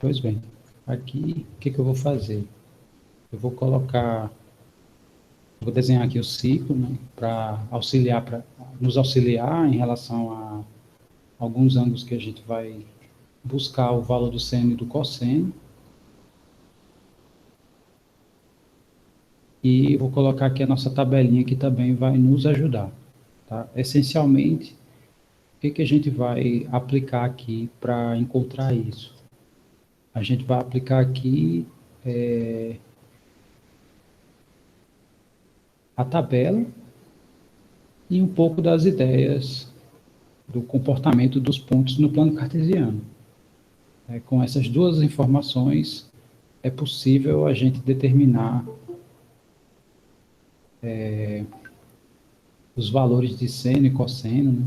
Pois bem, aqui, o que eu vou fazer? Eu vou colocar, vou desenhar aqui o ciclo, né, para nos auxiliar em relação a alguns ângulos que a gente vai buscar o valor do seno e do cosseno. E vou colocar aqui a nossa tabelinha que também vai nos ajudar. Tá? Essencialmente, o que a gente vai aplicar aqui para encontrar isso? A gente vai aplicar aqui a tabela e um pouco das ideias do comportamento dos pontos no plano cartesiano. Com essas duas informações, é possível a gente determinar os valores de seno e cosseno, né?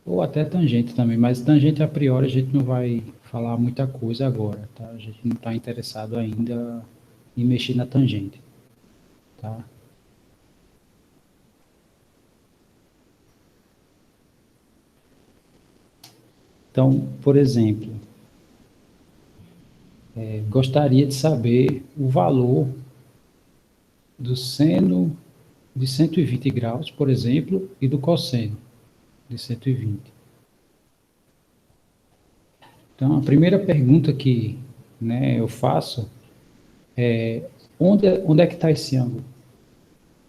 Ou até tangente também, mas tangente a priori a gente não vai falar muita coisa agora, tá? A gente não está interessado ainda em mexer na tangente, tá? Então, por exemplo, gostaria de saber o valor do seno de 120 graus, por exemplo, e do cosseno de 120. Então, a primeira pergunta que, né, eu faço é onde é que está esse ângulo?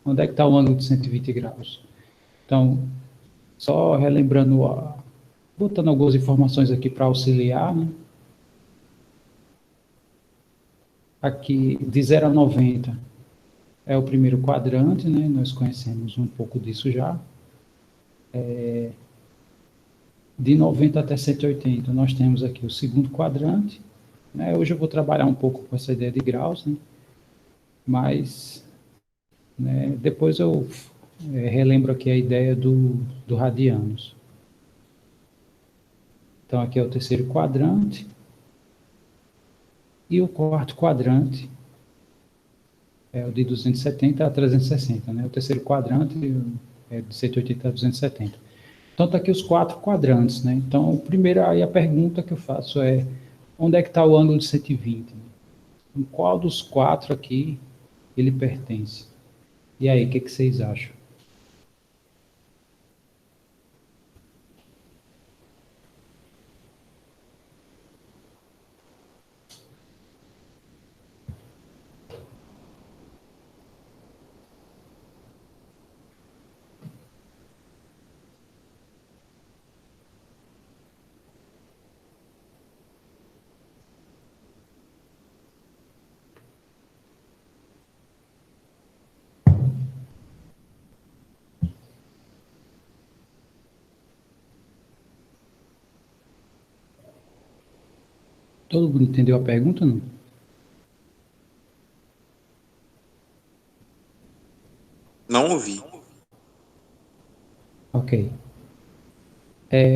Onde é que está o ângulo de 120 graus? Então, só relembrando, botando algumas informações aqui para auxiliar, né? Aqui, de 0 a 90 é o primeiro quadrante, né? Nós conhecemos um pouco disso já. De 90 até 180, nós temos aqui o segundo quadrante, né? Hoje eu vou trabalhar um pouco com essa ideia de graus, né? Mas, né, depois eu relembro aqui a ideia do radianos. Então, aqui é o terceiro quadrante. E o quarto quadrante é o de 270 a 360, né? O terceiro quadrante é de 180 a 270. Então, está aqui os quatro quadrantes, né? Então, primeiro, aí a pergunta que eu faço é, onde é que está o ângulo de 120? Em qual dos quatro aqui ele pertence? E aí, o que vocês acham? Todo mundo entendeu a pergunta, não? Não ouvi. Ok.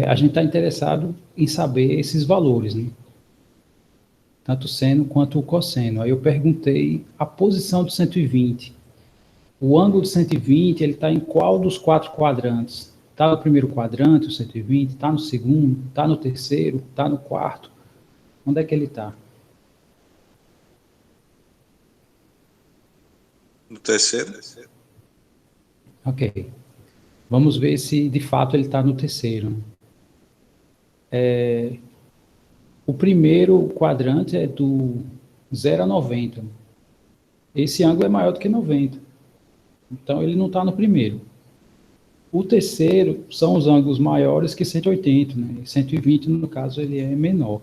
A gente está interessado em saber esses valores, né? Tanto o seno quanto o cosseno. Aí eu perguntei a posição do 120. O ângulo de 120, ele está em qual dos quatro quadrantes? Está no primeiro quadrante, o 120? Está no segundo? Está no terceiro? Está no quarto? Onde é que ele está? No terceiro? Ok. Vamos ver se de fato ele está no terceiro. O primeiro quadrante é do 0 a 90. Esse ângulo é maior do que 90. Então ele não está no primeiro. O terceiro são os ângulos maiores que 180, né? 120, no caso, ele é menor.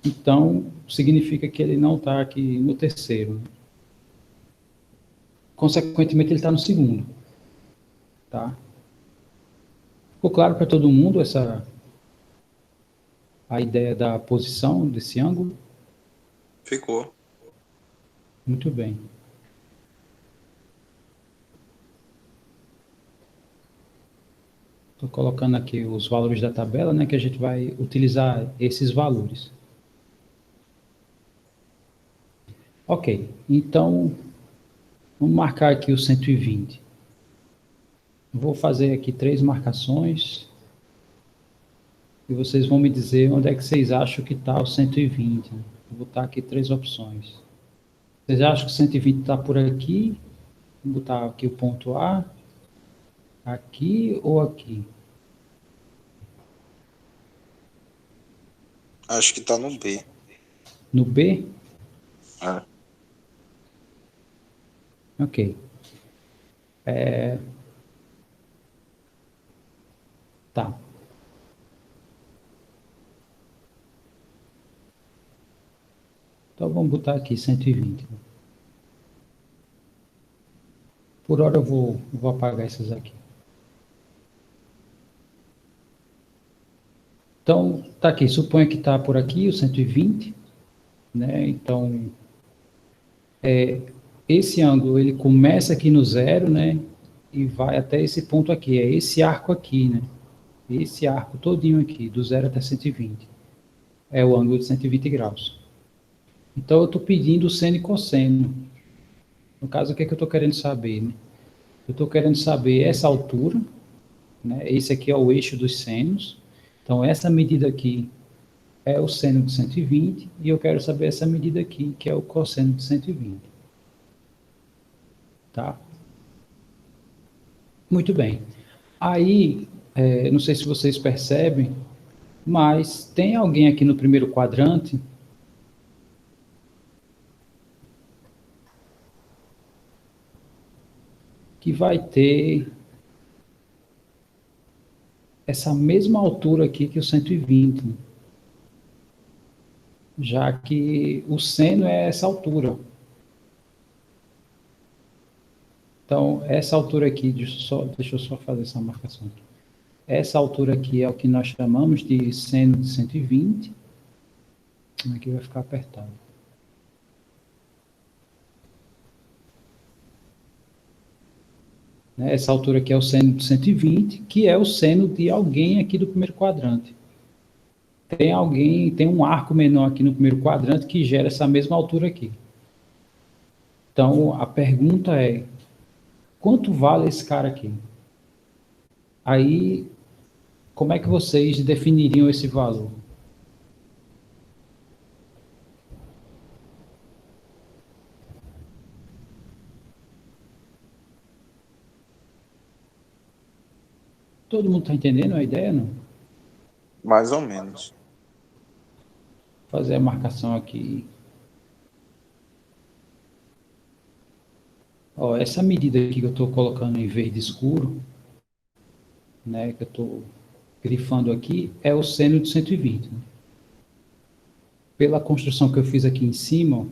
Então, significa que ele não está aqui no terceiro, né? Consequentemente, ele está no segundo. Tá? Ficou claro para todo mundo a ideia da posição desse ângulo? Ficou. Muito bem. Estou colocando aqui os valores da tabela, né, que a gente vai utilizar esses valores. Ok, então, vamos marcar aqui o 120. Vou fazer aqui 3 marcações. e vocês vão me dizer onde é que vocês acham que está o 120. Né? Vou botar aqui 3 opções. Vocês acham que o 120 está por aqui? Vou botar aqui o ponto A, aqui ou aqui? Acho que tá no B. No B? É. Ok. Tá. Então vamos botar aqui 120. Por hora eu vou apagar essas aqui. Então, tá aqui. Suponha que está por aqui o 120, né? Então, esse ângulo ele começa aqui no zero, né? E vai até esse ponto aqui. É esse arco aqui, né? Esse arco todinho aqui, do zero até 120. É o ângulo de 120 graus. Então, eu estou pedindo seno e cosseno. No caso, o que é que eu estou querendo saber, né? Eu estou querendo saber essa altura, né? Esse aqui é o eixo dos senos. Então, essa medida aqui é o seno de 120 e eu quero saber essa medida aqui, que é o cosseno de 120. Tá? Muito bem. Aí, não sei se vocês percebem, mas tem alguém aqui no primeiro quadrante que vai ter essa mesma altura aqui que o 120, já que o seno é essa altura. Então, essa altura aqui, deixa eu só fazer essa marcação aqui. Essa altura aqui é o que nós chamamos de seno de 120. Aqui vai ficar apertado. Essa altura aqui é o seno de 120, que é o seno de alguém aqui do primeiro quadrante. Tem um arco menor aqui no primeiro quadrante que gera essa mesma altura aqui. Então, a pergunta é, quanto vale esse cara aqui? Aí, como é que vocês definiriam esse valor? Todo mundo está entendendo a ideia, não? Mais ou menos. Vou fazer a marcação aqui. Ó, essa medida aqui que eu estou colocando em verde escuro, né, que eu estou grifando aqui, é o seno de 120. Né? Pela construção que eu fiz aqui em cima,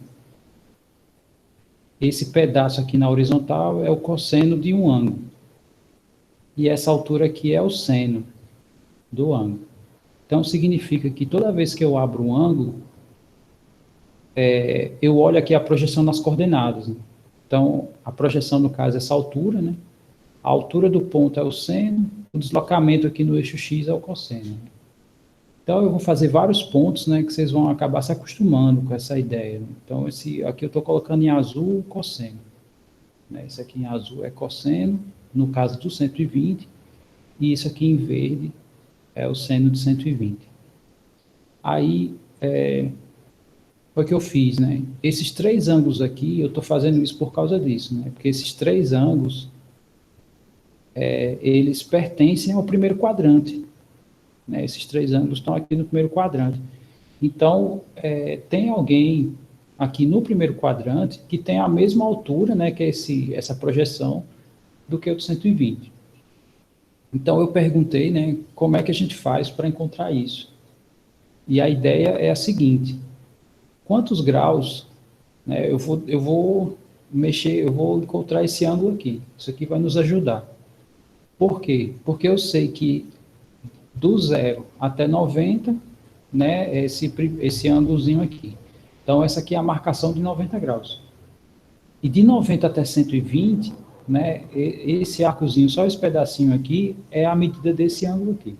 esse pedaço aqui na horizontal é o cosseno de um ângulo. E essa altura aqui é o seno do ângulo. Então, significa que toda vez que eu abro um ângulo, eu olho aqui a projeção nas coordenadas. Né? Então, a projeção, no caso, é essa altura, né? A altura do ponto é o seno, o deslocamento aqui no eixo X é o cosseno. Então, eu vou fazer vários pontos, né, que vocês vão acabar se acostumando com essa ideia. Né? Então, aqui eu estou colocando em azul o cosseno. Né? Esse aqui em azul é cosseno, no caso do 120, e isso aqui em verde é o seno de 120. Aí, foi o que eu fiz, né? Esses 3 ângulos aqui, eu estou fazendo isso por causa disso, né? Porque esses 3 ângulos, eles pertencem ao primeiro quadrante. Né? Esses 3 ângulos estão aqui no primeiro quadrante. Então, tem alguém aqui no primeiro quadrante que tem a mesma altura, né, que é essa projeção, do que o de 120. Então, eu perguntei, né, como é que a gente faz para encontrar isso. E a ideia é a seguinte, quantos graus, né, eu vou mexer, eu vou encontrar esse ângulo aqui. Isso aqui vai nos ajudar. Por quê? Porque eu sei que do 0 até 90, né, esse ângulozinho aqui. Então, essa aqui é a marcação de 90 graus. E de 90 até 120, né, esse arcozinho, só esse pedacinho aqui, é a medida desse ângulo aqui.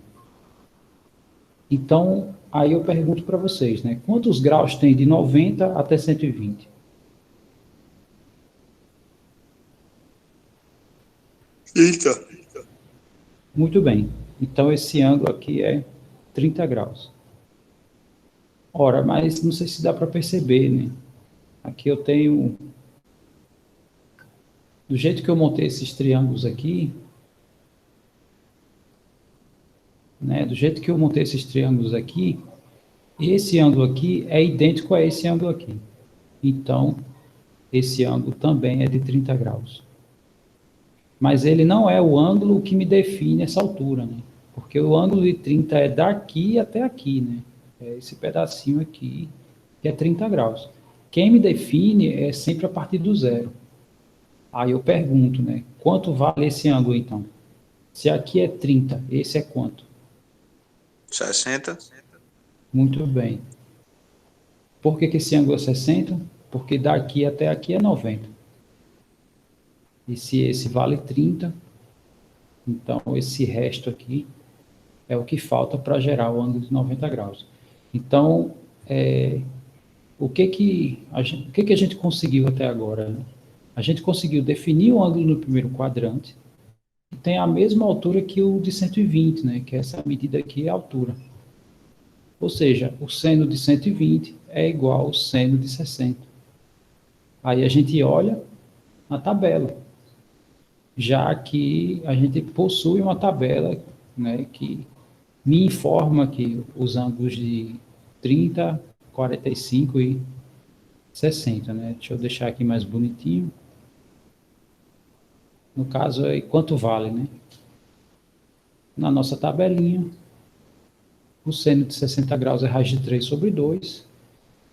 Então, aí eu pergunto para vocês, né, quantos graus tem de 90 até 120? Eita. Muito bem. Então, esse ângulo aqui é 30 graus. Ora, mas não sei se dá para perceber, né? Aqui eu tenho... Do jeito que eu montei esses triângulos aqui, né? Do jeito que eu montei esses triângulos aqui, esse ângulo aqui é idêntico a esse ângulo aqui. Então, esse ângulo também é de 30 graus. Mas ele não é o ângulo que me define essa altura, né? Porque o ângulo de 30 é daqui até aqui, né? É esse pedacinho aqui, que é 30 graus. Quem me define é sempre a partir do zero. Aí eu pergunto, né? Quanto vale esse ângulo, então? Se aqui é 30, esse é quanto? 60. Muito bem. Por que esse ângulo é 60? Porque daqui até aqui é 90. E se esse vale 30, então esse resto aqui é o que falta para gerar o ângulo de 90 graus. Então, o que a gente conseguiu até agora? Né? A gente conseguiu definir o ângulo no primeiro quadrante, que tem a mesma altura que o de 120, né? Que essa medida aqui é a altura. Ou seja, o seno de 120 é igual ao seno de 60. Aí a gente olha na tabela, já que a gente possui uma tabela, né, que me informa que os ângulos de 30, 45 e 60, né? Deixa eu deixar aqui mais bonitinho. No caso, é quanto vale, né? Na nossa tabelinha, o seno de 60 graus é raiz de 3 sobre 2.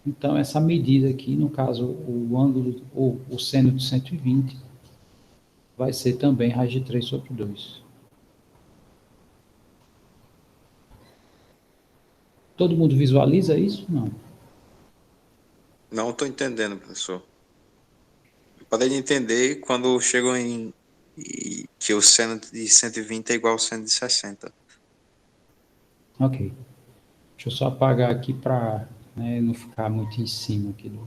Então, essa medida aqui, no caso, o ângulo, ou o seno de 120, vai ser também raiz de 3 sobre 2. Todo mundo visualiza isso? Não. Não estou entendendo, professor. Podem entender quando chegam que o seno de 120 é igual ao seno de 60. Ok. Deixa eu só apagar aqui para, né, não ficar muito em cima aqui do...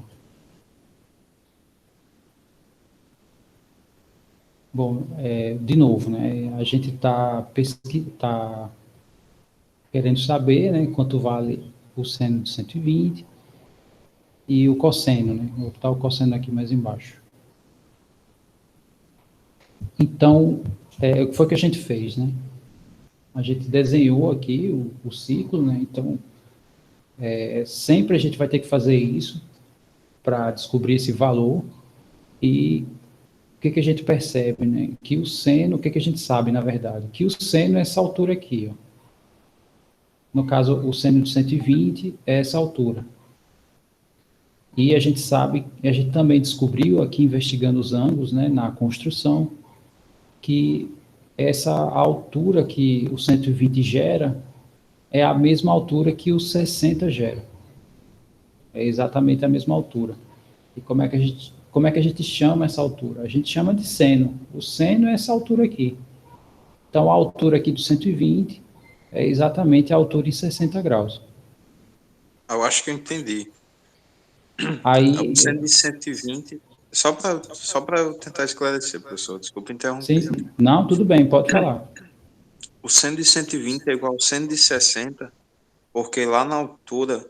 Bom, de novo, né, a gente está querendo saber, né, quanto vale o seno de 120 e o cosseno, né? Vou botar o cosseno aqui mais embaixo. Então, o que foi que a gente fez, né? A gente desenhou aqui o ciclo, né? Então, sempre a gente vai ter que fazer isso para descobrir esse valor. E o que a gente percebe, né? Que o seno, o que a gente sabe, na verdade? Que o seno é essa altura aqui, ó. No caso, o seno de 120 é essa altura. E a gente sabe, a gente também descobriu aqui, investigando os ângulos, né, na construção, que essa altura que o 120 gera é a mesma altura que o 60 gera. É exatamente a mesma altura. E como é que a gente chama essa altura? A gente chama de seno. O seno é essa altura aqui. Então, a altura aqui do 120 é exatamente a altura em 60 graus. Eu acho que eu entendi. O Aí, seno de 120, só para eu tentar esclarecer, professor, desculpa sim, interromper. sim. Não, tudo bem, pode falar. O seno de 120 é igual ao seno de 60, porque lá na altura,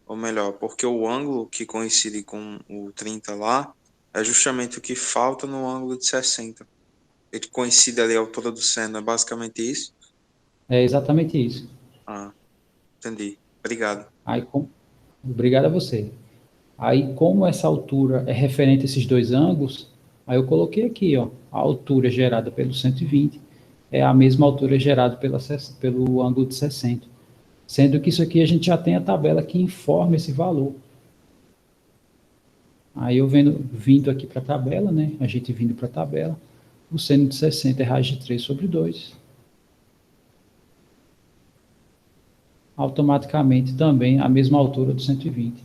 ou melhor, porque o ângulo que coincide com o 30 lá é justamente o que falta no ângulo de 60. Ele coincide ali a altura do seno, é basicamente isso? É exatamente isso. Ah, entendi. Obrigado. Aí, obrigado a você. Aí, como essa altura é referente a esses dois ângulos, aí eu coloquei aqui, ó, a altura gerada pelo 120 é a mesma altura gerada pelo ângulo de 60. Sendo que isso aqui a gente já tem a tabela que informa esse valor. Aí eu vindo aqui para a tabela, né? A gente vindo para a tabela, o seno de 60 é raiz de 3 sobre 2. Automaticamente também a mesma altura do 120.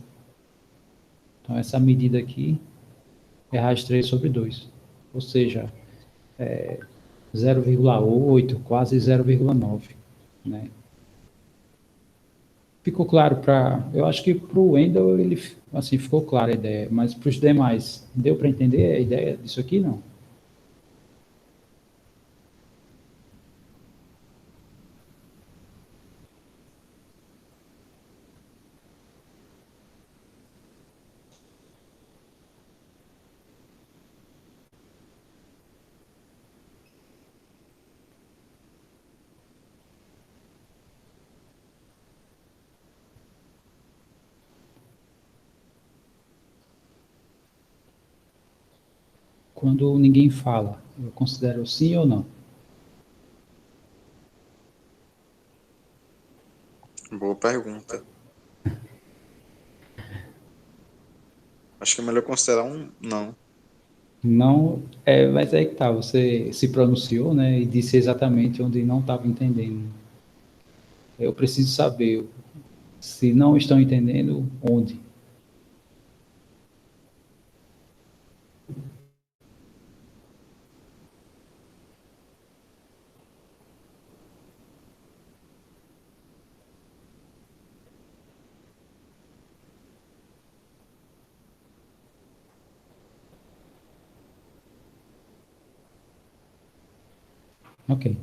Então essa medida aqui é raiz de 3 sobre 2. Ou seja, 0,8, quase 0,9, né? Ficou claro para... Eu acho que para o Wendel, ele, assim, ficou clara a ideia, mas para os demais, deu para entender a ideia disso aqui, não? quando ninguém fala? Eu considero sim ou não? Boa pergunta. Acho que é melhor considerar um não. Não, mas aí que tá, você se pronunciou, né, e disse exatamente onde não estava entendendo. Eu preciso saber se não estão entendendo onde. Ok.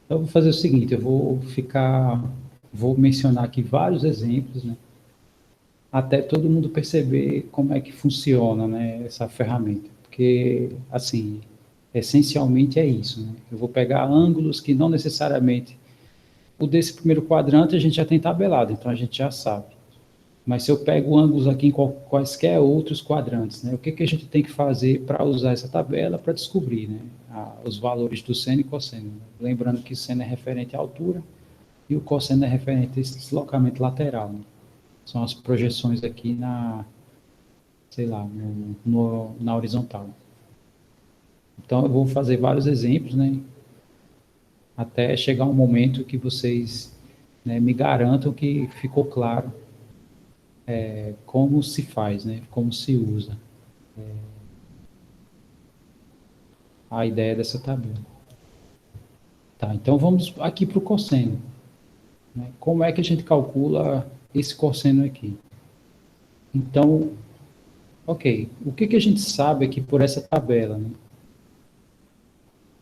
Então, eu vou fazer o seguinte, vou mencionar aqui vários exemplos, né, até todo mundo perceber como é que funciona, né, essa ferramenta. Porque, assim, essencialmente é isso, né? Eu vou pegar ângulos que não necessariamente... O desse primeiro quadrante a gente já tem tabelado, então a gente já sabe. Mas se eu pego ângulos aqui em quaisquer outros quadrantes, né, o que, que a gente tem que fazer para usar essa tabela para descobrir, né, os valores do seno e cosseno? Lembrando que seno é referente à altura e o cosseno é referente a esse deslocamento lateral. Né? São as projeções aqui sei lá, na horizontal. Então eu vou fazer vários exemplos, né, até chegar um momento que vocês, né, me garantam que ficou claro como se faz, né, como se usa a ideia dessa tabela. Tá, então vamos aqui para o cosseno. Né? Como é que a gente calcula esse cosseno aqui? Então, ok, o que, que a gente sabe aqui por essa tabela? Né?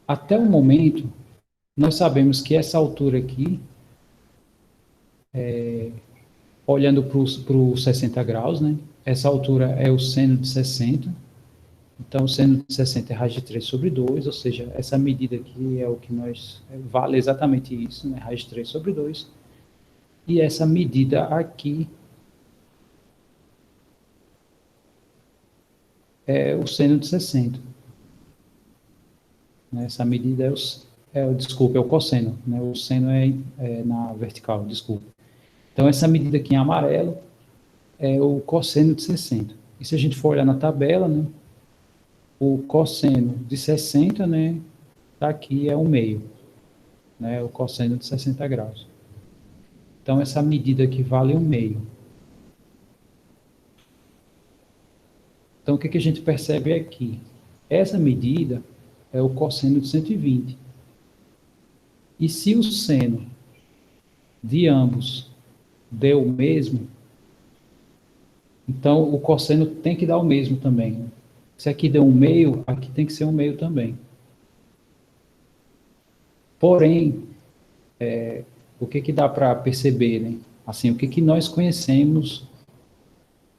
Até o momento, nós sabemos que essa altura aqui, olhando para os 60 graus, né? Essa altura é o seno de 60. Então, o seno de 60 é raiz de 3 sobre 2, ou seja, essa medida aqui é o que vale exatamente isso, né? Raiz de 3 sobre 2. E essa medida aqui é o seno de 60. Né? Essa medida desculpa, é o cosseno. Né? O seno é na vertical, desculpa. Então, essa medida aqui em amarelo é o cosseno de 60. E se a gente for olhar na tabela, né, o cosseno de 60, né, tá aqui é 1/2, né, o cosseno de 60 graus. Então, essa medida aqui vale 1/2. Então, o que, que a gente percebe aqui? Essa medida é o cosseno de 120. E se o seno de ambos deu o mesmo, então o cosseno tem que dar o mesmo também. Né? Se aqui deu 1/2, aqui tem que ser 1/2 também. Porém, o que que dá para perceber, né? Assim, o que que nós conhecemos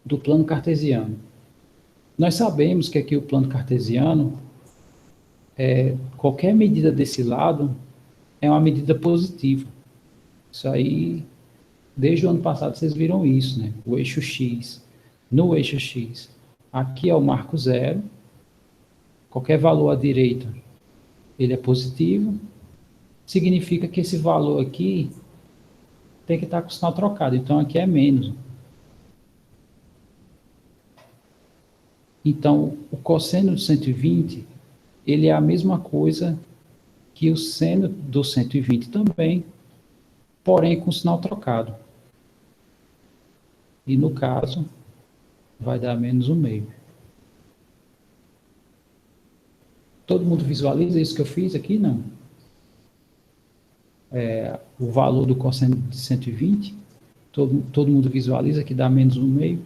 do plano cartesiano? Nós sabemos que aqui o plano cartesiano, qualquer medida desse lado é uma medida positiva. Isso aí, desde o ano passado vocês viram isso, né? O eixo X. No eixo X, aqui é o marco zero, qualquer valor à direita, ele é positivo, significa que esse valor aqui tem que estar com o sinal trocado, então aqui é menos. Então, o cosseno de 120, ele é a mesma coisa que o seno do 120 também, porém com o sinal trocado. E no caso, vai dar menos 1/2. Todo mundo visualiza isso que eu fiz aqui? Não. O valor do cosseno de 120, todo mundo visualiza que dá menos 1/2.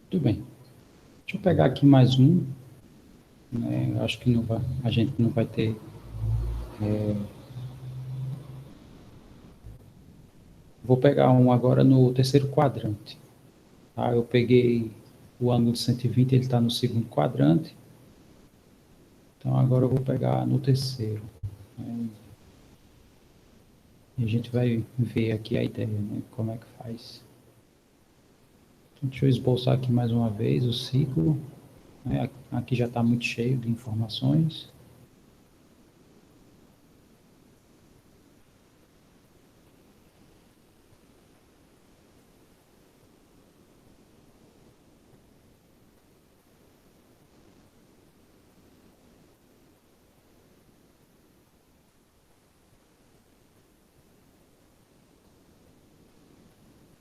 Tudo bem. Deixa eu pegar aqui mais um. Né? Acho que não vai, a gente não vai ter Vou pegar um agora no terceiro quadrante. Tá? Eu peguei o ângulo de 120, ele está no segundo quadrante. Então, agora eu vou pegar no terceiro. Né? E a gente vai ver aqui a ideia, né? Como é que faz. Então, deixa eu esboçar aqui mais uma vez o ciclo. Né? Aqui já está muito cheio de informações.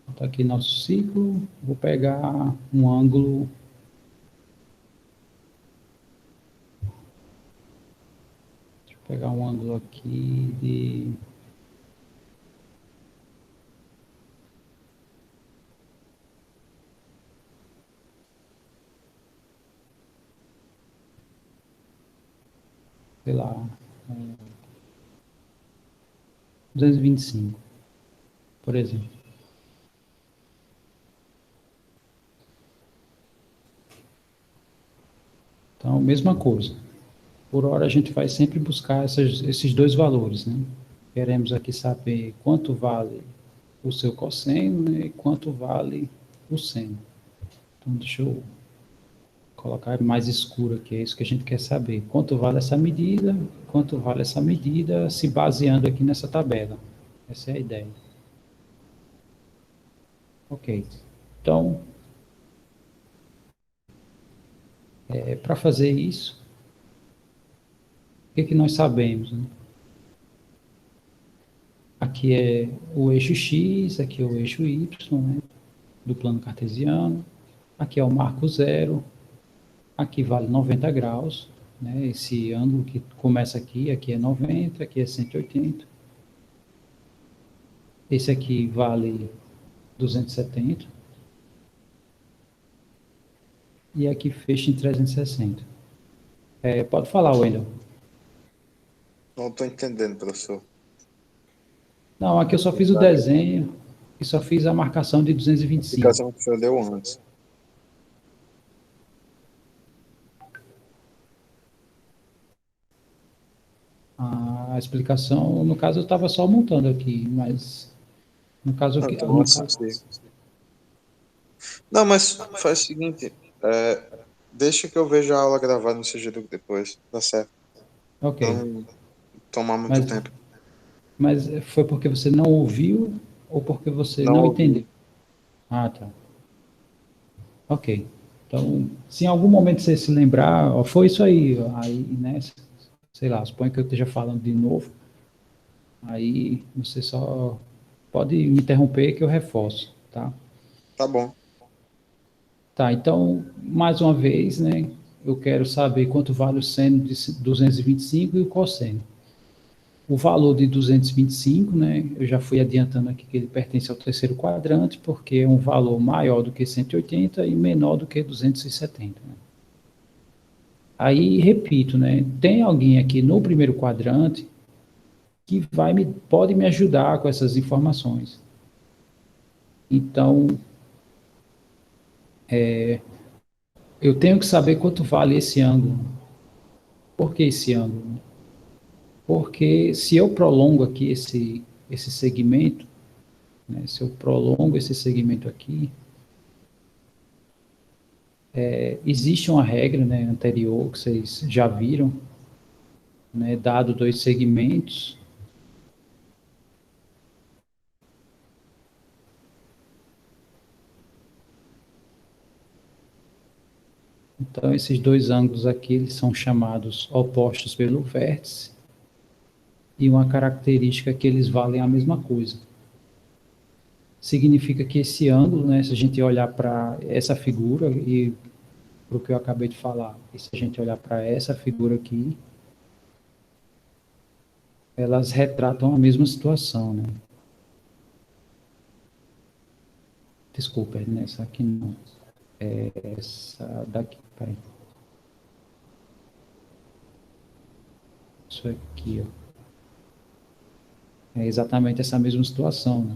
Está aqui nosso ciclo. Vou pegar um ângulo. Deixa eu pegar um ângulo aqui de. Sei lá. 225, por exemplo. Então, mesma coisa. Por hora, a gente vai sempre buscar esses dois valores, né? Queremos aqui saber quanto vale o seu cosseno, né, e quanto vale o seno. Então, deixa eu colocar mais escuro aqui, é isso que a gente quer saber. Quanto vale essa medida, quanto vale essa medida, se baseando aqui nessa tabela. Essa é a ideia. Ok. Então, para fazer isso, o que, que nós sabemos, né? Aqui é o eixo X, aqui é o eixo Y, né, do plano cartesiano. Aqui é o marco zero, aqui vale 90 graus, né, esse ângulo que começa aqui é 90, aqui é 180. Esse aqui vale 270. E aqui fecha em 360. Pode falar, Wendel. Não estou entendendo, professor. Não, aqui eu só fiz o desenho e só fiz a marcação de A 225. explicação que o senhor deu antes. A explicação, no caso, eu estava só montando aqui, mas no caso, Não, então assisti. Não, mas faz o seguinte, deixa que eu veja a aula gravada no CGDuc depois, tá certo? ok. Não tomar muito Mas, tempo. mas foi porque você não ouviu ou porque você Não não entendeu? ouvi. Ah, tá. Ok. Então, se em algum momento você se lembrar, ó, foi isso aí, ó, aí, né, sei lá, suponho que eu esteja falando de novo, aí você só pode me interromper que eu reforço, tá? Tá bom. Tá, então, mais uma vez, né, eu quero saber quanto vale o seno de 225 e o cosseno. O valor de 225, né, eu já fui adiantando aqui que ele pertence ao terceiro quadrante, porque é um valor maior do que 180 e menor do que 270. Né? Aí, repito, né, tem alguém aqui no primeiro quadrante que pode me ajudar com essas informações. Então, eu tenho que saber quanto vale esse ângulo. Por que esse ângulo? Porque se eu prolongo aqui esse segmento, né, se eu prolongo esse segmento aqui, existe uma regra, né, anterior que vocês já viram, né, dado dois segmentos, então esses dois ângulos aqui eles são chamados opostos pelo vértice e uma característica que eles valem a mesma coisa. Significa que esse ângulo, né, se a gente olhar para essa figura e para o que eu acabei de falar, e se a gente olhar para essa figura aqui, elas retratam a mesma situação, né? Desculpa, nessa aqui não. Essa daqui, peraí. Isso aqui, ó. é exatamente essa mesma situação, né?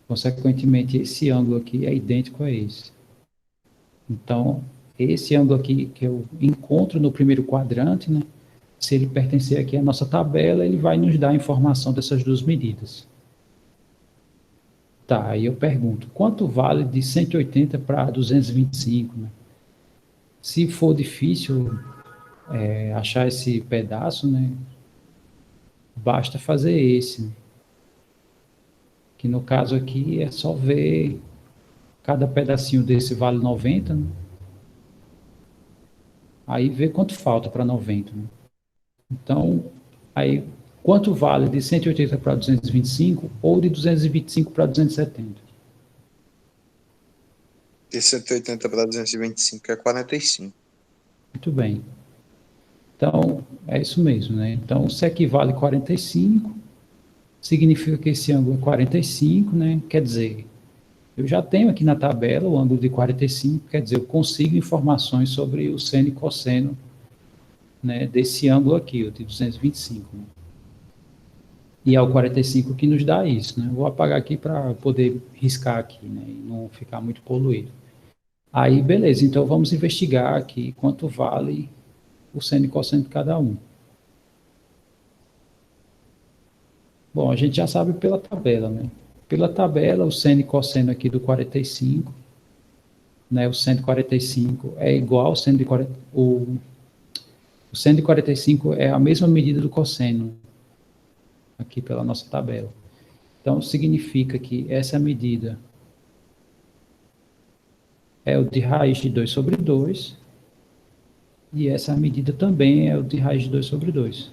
Consequentemente, esse ângulo aqui é idêntico a esse. Então, esse ângulo aqui que eu encontro no primeiro quadrante, né? Se ele pertencer aqui à nossa tabela, ele vai nos dar a informação dessas duas medidas. Tá, aí eu pergunto, quanto vale de 180 para 225, né? Se for difícil achar esse pedaço, né? Basta fazer esse, né? Que no caso aqui é só ver cada pedacinho desse vale 90, né? Aí ver quanto falta para 90, né? Então, aí quanto vale de 180 para 225 ou de 225 para 270? De 180 para 225 é 45. Muito bem. Então, é isso mesmo, né? Então, se equivale a 45, significa que esse ângulo é 45, né? Quer dizer, eu já tenho aqui na tabela o ângulo de 45, quer dizer, eu consigo informações sobre o seno e cosseno, né, desse ângulo aqui, o de 225. Né? E é o 45 que nos dá isso, né? Vou apagar aqui para poder riscar aqui, né? E não ficar muito poluído. Aí, beleza, então vamos investigar aqui quanto vale o seno e cosseno de cada um. Bom, a gente já sabe pela tabela, né? Pela tabela, o seno e cosseno aqui do 45, né? O seno de 45 é igual ao seno de 40, o seno de 45 é a mesma medida do cosseno, aqui pela nossa tabela. Então, significa que essa medida é o de raiz de 2 sobre 2, e essa medida também é o de raiz de 2 sobre 2.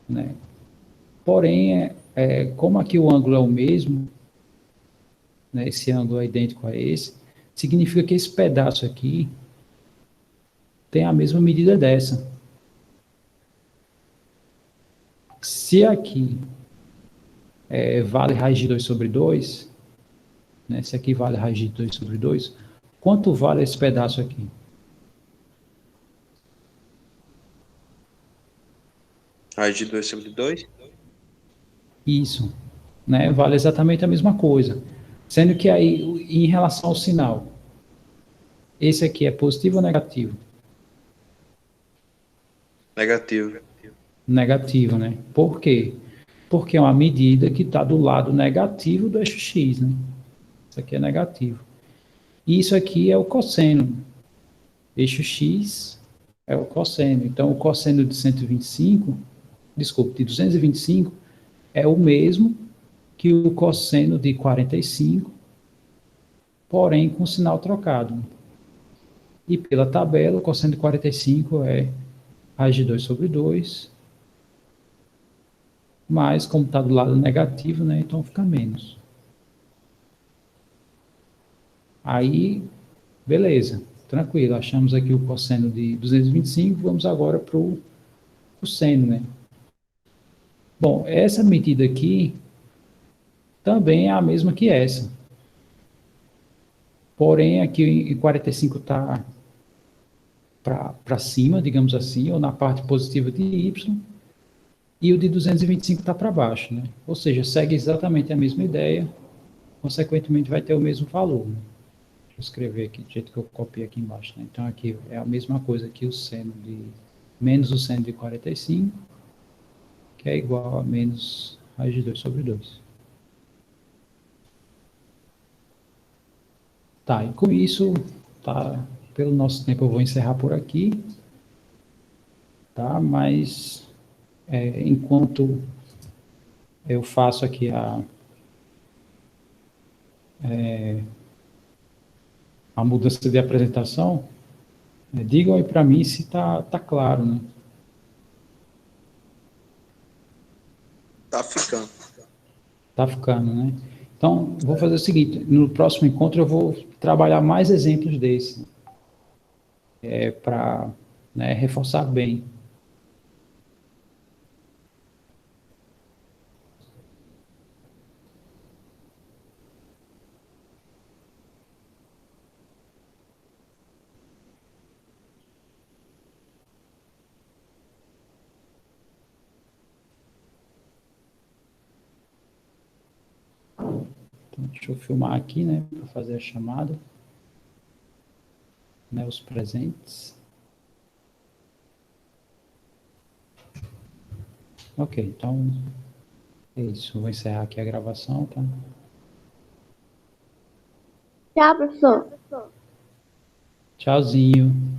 Né? Porém, como aqui o ângulo é o mesmo, né, esse ângulo é idêntico a esse, significa que esse pedaço aqui tem a mesma medida dessa. Se aqui vale raiz de 2 sobre 2, né, se aqui vale raiz de 2 sobre 2, quanto vale esse pedaço aqui? Raiz de 2 sobre 2? Isso, né, vale exatamente a mesma coisa. Sendo que aí, em relação ao sinal, esse aqui é positivo ou negativo? Negativo. Negativo, né? Por quê? Porque é uma medida que está do lado negativo do eixo x, né? Isso aqui é negativo. E isso aqui é o cosseno. Eixo x é o cosseno. Então, o cosseno de 125, desculpe, de 225, é o mesmo que o cosseno de 45, porém com sinal trocado. E pela tabela, o cosseno de 45 é raiz de 2 sobre 2, mas como está do lado negativo, né, então fica menos. Aí, beleza, tranquilo, achamos aqui o cosseno de 225, vamos agora para o seno, né? Bom, essa medida aqui também é a mesma que essa. Porém, aqui em 45 está para cima, digamos assim, ou na parte positiva de y, e o de 225 está para baixo, né? Ou seja, segue exatamente a mesma ideia, consequentemente vai ter o mesmo valor. Né? Deixa eu escrever aqui, do jeito que eu copiei aqui embaixo. Né? Então, aqui é a mesma coisa que o seno de menos o seno de 45, que é igual a menos raiz de 2 sobre 2. Tá, e com isso, tá, pelo nosso tempo eu vou encerrar por aqui, tá? Mas enquanto eu faço aqui a mudança de apresentação, digam aí para mim se tá claro, né? Tá ficando. Tá ficando, né? Então, vou fazer o seguinte, no próximo encontro eu vou trabalhar mais exemplos desses, para, né, reforçar bem. Então, deixa eu filmar aqui, né, para fazer a chamada. Né, os presentes. Ok, então é isso. Vou encerrar aqui a gravação, tá? Tchau, professor. Tchauzinho.